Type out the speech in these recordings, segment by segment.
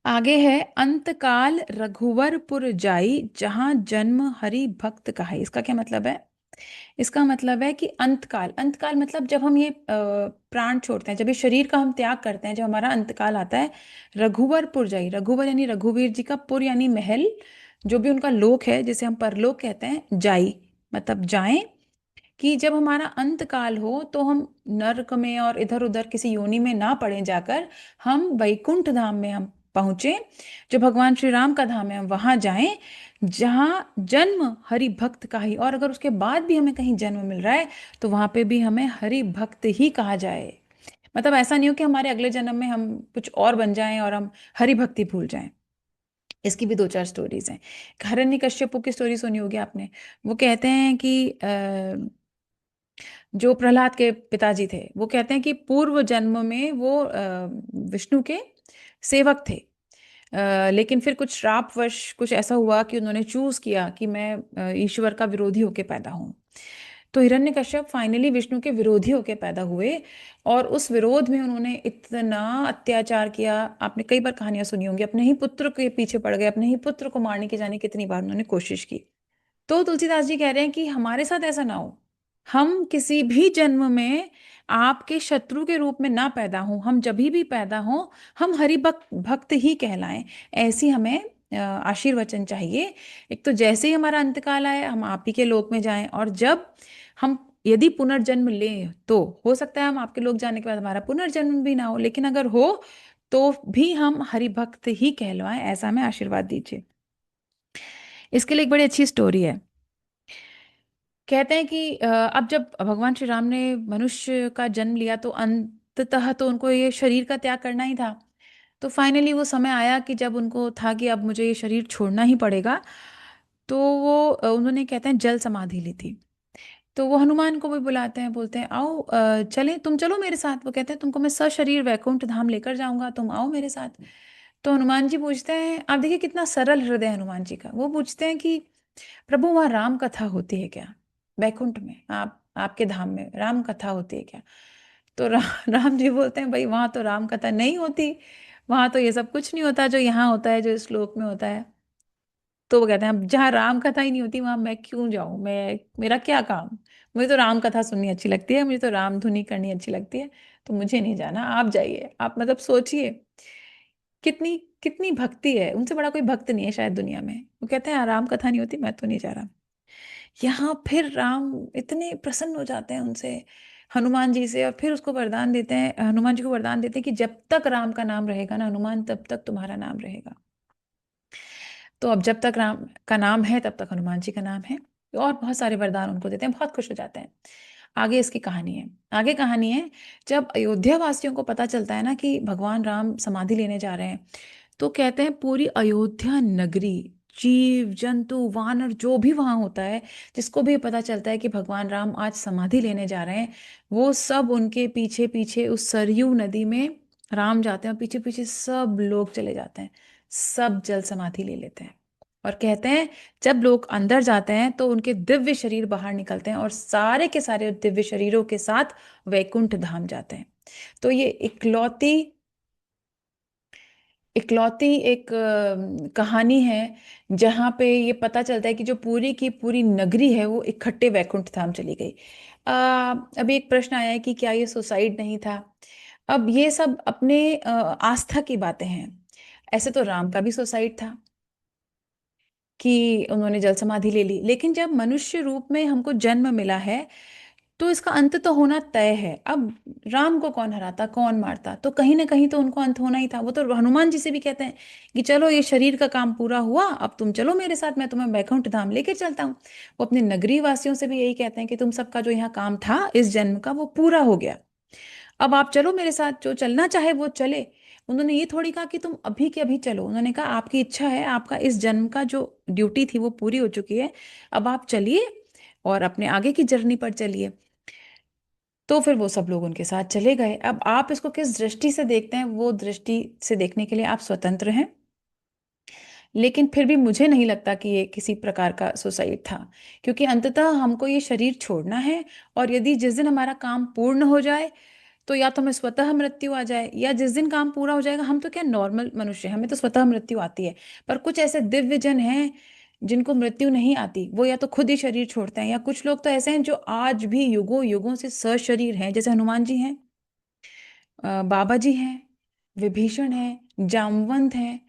आगे है अंतकाल रघुवरपुर जाई जहां जन्म हरि भक्त कहाई। इसका क्या मतलब है? इसका मतलब है कि अंतकाल, अंतकाल मतलब जब हम ये प्राण छोड़ते हैं, जब ये शरीर का हम त्याग करते हैं, जब हमारा अंतकाल आता है। रघुवरपुर जाई, रघुवर यानी रघुवीर जी का, पुर यानी महल, जो भी उनका लोक है जिसे हम परलोक कहते हैं, जाई मतलब जाएं। कि जब हमारा अंत काल हो तो हम नरक में और इधर उधर किसी योनि में ना पड़े जाकर, हम वैकुंठ धाम में हम पहुंचे, जो भगवान श्री राम का धाम है, हम वहां जाएं जहां जन्म हरि भक्त का ही। और अगर उसके बाद भी हमें कहीं जन्म मिल रहा है तो वहां पे भी हमें हरि भक्त ही कहा जाए। मतलब ऐसा नहीं हो कि हमारे अगले जन्म में हम कुछ और बन जाएं और हम हरि भक्ति भूल जाएं। इसकी भी दो चार स्टोरीज हैं। हिरण्यकश्यपु की स्टोरी सुनी होगी आपने। वो कहते हैं कि जो प्रहलाद के पिताजी थे, वो कहते हैं कि पूर्व जन्म में वो विष्णु के सेवक थे। लेकिन फिर कुछ श्रापवश कुछ ऐसा हुआ कि उन्होंने चूज किया कि मैं ईश्वर का विरोधी होके पैदा हूं। तो हिरण्यकश्यप फाइनली विष्णु के विरोधी होके पैदा हुए। और उस विरोध में उन्होंने इतना अत्याचार किया। आपने कई बार कहानियां सुनी होंगी, अपने ही पुत्र के पीछे पड़ गए, अपने ही पुत्र को मारने की जाने कितनी बार उन्होंने कोशिश की। तो तुलसीदास जी कह रहे हैं कि हमारे साथ ऐसा ना हो। हम किसी भी जन्म में आपके शत्रु के रूप में ना पैदा हों, हम जब भी पैदा हों हम हरि भक्त भक्त ही कहलाएं। ऐसी हमें आशीर्वचन चाहिए। एक तो जैसे ही हमारा अंतकाल आए हम आप ही के लोक में जाएं, और जब हम यदि पुनर्जन्म लें तो हो सकता है हम आपके लोक जाने के बाद हमारा पुनर्जन्म भी ना हो, लेकिन अगर हो तो भी हम हरि भक्त ही कहलवाएं, ऐसा हमें आशीर्वाद दीजिए। इसके लिए एक बड़ी अच्छी स्टोरी है। कहते हैं कि अब जब भगवान श्री राम ने मनुष्य का जन्म लिया तो अंततः तो उनको ये शरीर का त्याग करना ही था। तो फाइनली वो समय आया कि जब उनको था कि अब मुझे ये शरीर छोड़ना ही पड़ेगा। तो वो उन्होंने कहते हैं जल समाधि ली थी। तो वो हनुमान को भी बुलाते हैं, बोलते हैं आओ चलें, तुम चलो मेरे साथ। वो कहते हैं तुमको मैं सशरीर वैकुंठ धाम लेकर जाऊंगा, तुम आओ मेरे साथ। तो हनुमान जी पूछते हैं, आप देखिए कितना सरल हृदय है हनुमान जी का। वो पूछते हैं कि प्रभु वहाँ राम कथा होती है क्या? वैकुंठ में आप आपके धाम में राम कथा होती है क्या? तो राम जी बोलते हैं भाई वहां तो राम कथा नहीं होती। वहां तो ये सब कुछ नहीं होता जो यहाँ होता है, जो इस श्लोक में होता है। तो वो कहते हैं अब जहाँ राम कथा ही नहीं होती वहां मैं क्यों जाऊं, मैं मेरा क्या काम। मुझे तो राम कथा सुननी अच्छी लगती है, मुझे तो राम धुनी करनी अच्छी लगती है। तो मुझे नहीं जाना, आप जाइए। आप मतलब सोचिए कितनी कितनी भक्ति है। उनसे बड़ा कोई भक्त नहीं है शायद दुनिया में। वो कहते हैं राम कथा नहीं होती, मैं तो नहीं जा रहा। यहाँ फिर राम इतने प्रसन्न हो जाते हैं उनसे, हनुमान जी से। और फिर उसको वरदान देते हैं, हनुमान जी को वरदान देते हैं कि जब तक राम का नाम रहेगा ना हनुमान, तब तक तुम्हारा नाम रहेगा। तो अब जब तक राम का नाम है तब तक हनुमान जी का नाम है। और बहुत सारे वरदान उनको देते हैं, बहुत खुश हो जाते हैं। आगे इसकी कहानी है। आगे कहानी है, जब अयोध्या वासियों को पता चलता है ना कि भगवान राम समाधि लेने जा रहे हैं, तो कहते हैं पूरी अयोध्या नगरी, जीव जंतु वानर जो भी वहां होता है, जिसको भी पता चलता है कि भगवान राम आज समाधि लेने जा रहे हैं, वो सब उनके पीछे पीछे उस सरयू नदी में राम जाते हैं, और पीछे पीछे सब लोग चले जाते हैं। सब जल समाधि ले लेते हैं। और कहते हैं जब लोग अंदर जाते हैं तो उनके दिव्य शरीर बाहर निकलते हैं, और सारे के सारे दिव्य शरीरों के साथ वैकुंठ धाम जाते हैं। तो ये इकलौती इकलौती एक कहानी है जहाँ पे ये पता चलता है कि जो पूरी की पूरी नगरी है वो इकट्ठे वैकुंठ धाम चली गई। अभी एक प्रश्न आया है कि क्या ये सुसाइड नहीं था? अब ये सब अपने आस्था की बातें हैं। ऐसे तो राम का भी सुसाइड था कि उन्होंने जल समाधि ले ली, लेकिन जब मनुष्य रूप में हमको जन्म मिला है तो इसका अंत तो होना तय है। अब राम को कौन हराता, कौन मारता, तो कहीं ना कहीं तो उनको अंत होना ही था। वो तो हनुमान जी से भी कहते हैं कि चलो ये शरीर का काम पूरा हुआ, अब तुम चलो मेरे साथ, मैं तुम्हें वैकुंठ धाम लेके चलता हूँ। वो अपने नगरी वासियों से भी यही कहते हैं कि तुम सबका जो यहाँ काम था इस जन्म का वो पूरा हो गया, अब आप चलो मेरे साथ, जो चलना चाहे वो चले। उन्होंने ये थोड़ी कहा कि तुम अभी के अभी चलो, उन्होंने कहा आपकी इच्छा है, आपका इस जन्म का जो ड्यूटी थी वो पूरी हो चुकी है, अब आप चलिए और अपने आगे की जर्नी पर चलिए। तो फिर वो सब लोग उनके साथ चले गए। अब आप इसको किस दृष्टि से देखते हैं, वो दृष्टि से देखने के लिए आप स्वतंत्र हैं। लेकिन फिर भी मुझे नहीं लगता कि ये किसी प्रकार का सुसाइड था, क्योंकि अंततः हमको ये शरीर छोड़ना है। और यदि जिस दिन हमारा काम पूर्ण हो जाए तो या तो हमें स्वतः मृत्यु आ जाए, या जिस दिन काम पूरा हो जाएगा, हम तो क्या नॉर्मल मनुष्य हैं, हमें तो स्वतः मृत्यु आती है। पर कुछ ऐसे दिव्य जन हैं जिनको मृत्यु नहीं आती, वो या तो खुद ही शरीर छोड़ते हैं, या कुछ लोग तो ऐसे हैं जो आज भी युगों युगों से सशरीर हैं, जैसे हनुमान जी हैं, बाबा जी हैं, विभीषण हैं, जामवंत हैं,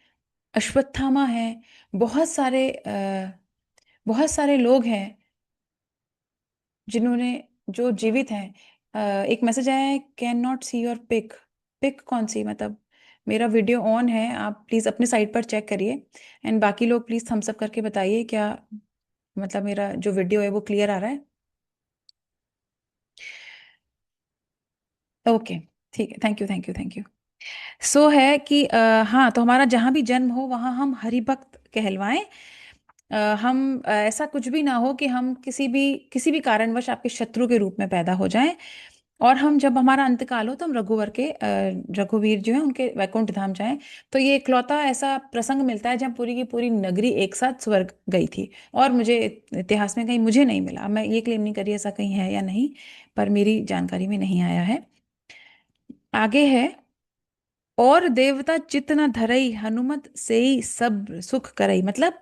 अश्वत्थामा हैं, बहुत सारे बहुत सारे लोग हैं जिन्होंने, जो जीवित हैं। एक मैसेज आया है, can not see your pic. Pic कौन सी, मतलब मेरा वीडियो ऑन है, आप प्लीज़ अपने साइट पर चेक करिए। एंड बाकी लोग प्लीज़ थम्स अप करके बताइए, क्या मतलब मेरा जो वीडियो है वो क्लियर आ रहा है? ओके, ठीक है, thank you thank you thank you. So है कि हाँ, तो हमारा जहाँ भी जन्म हो वहाँ हम हरि भक्त कहलवाएं। हम ऐसा कुछ भी ना हो कि हम किसी भी कारणवश आपके शत्रु के रूप में पैदा हो जाएं। और हम जब हमारा अंतकाल हो तो हम रघुवर के रघुवीर जो है उनके वैकुंठ धाम जाएं। तो ये इकलौता ऐसा प्रसंग मिलता है जब पूरी की पूरी नगरी एक साथ स्वर्ग गई थी। और मुझे इतिहास में कहीं मुझे नहीं मिला, अब मैं ये क्लेम नहीं करी ऐसा कहीं है या नहीं, पर मेरी जानकारी में नहीं आया है। आगे है, और देवता चित्त न धरई हनुमत सेई सब सुख करई। मतलब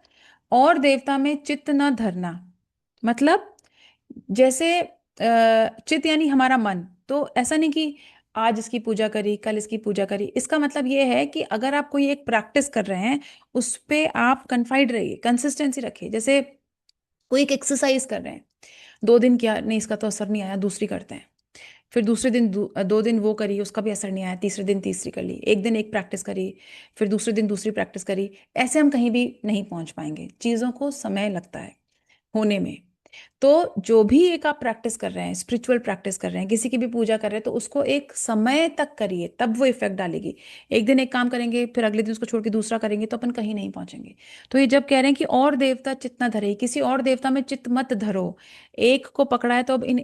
और देवता में चित्त न धरना, मतलब जैसे चित्त यानी हमारा मन। तो ऐसा नहीं कि आज इसकी पूजा करी, कल इसकी पूजा करी। इसका मतलब ये है कि अगर आप कोई एक प्रैक्टिस कर रहे हैं, उस पे आप कन्फाइड रहिए, कंसिस्टेंसी रखिए। जैसे कोई एक एक्सरसाइज कर रहे हैं, 2 दिन किया, नहीं इसका तो असर नहीं आया, दूसरी करते हैं। फिर दूसरे दिन 2 दिन वो करी, उसका भी असर नहीं आया, तीसरे दिन तीसरी कर ली, एक दिन एक प्रैक्टिस करी, फिर दूसरे दिन दूसरी प्रैक्टिस करी। ऐसे हम कहीं भी नहीं पहुंच पाएंगे, चीज़ों को समय लगता है होने में। तो जो भी एक आप प्रैक्टिस कर रहे हैं, स्पिरिचुअल प्रैक्टिस कर रहे हैं, किसी की भी पूजा कर रहे हैं, तो उसको एक समय तक करिए, तब वो इफेक्ट डालेगी। एक दिन एक काम करेंगे, फिर अगले दिन उसको छोड़ के दूसरा करेंगे, तो अपन कहीं नहीं पहुंचेंगे। तो ये जब कह रहे हैं कि और देवता चित्त न धरे, किसी और देवता में चित्त मत धरो, एक को पकड़ा है तो अब इन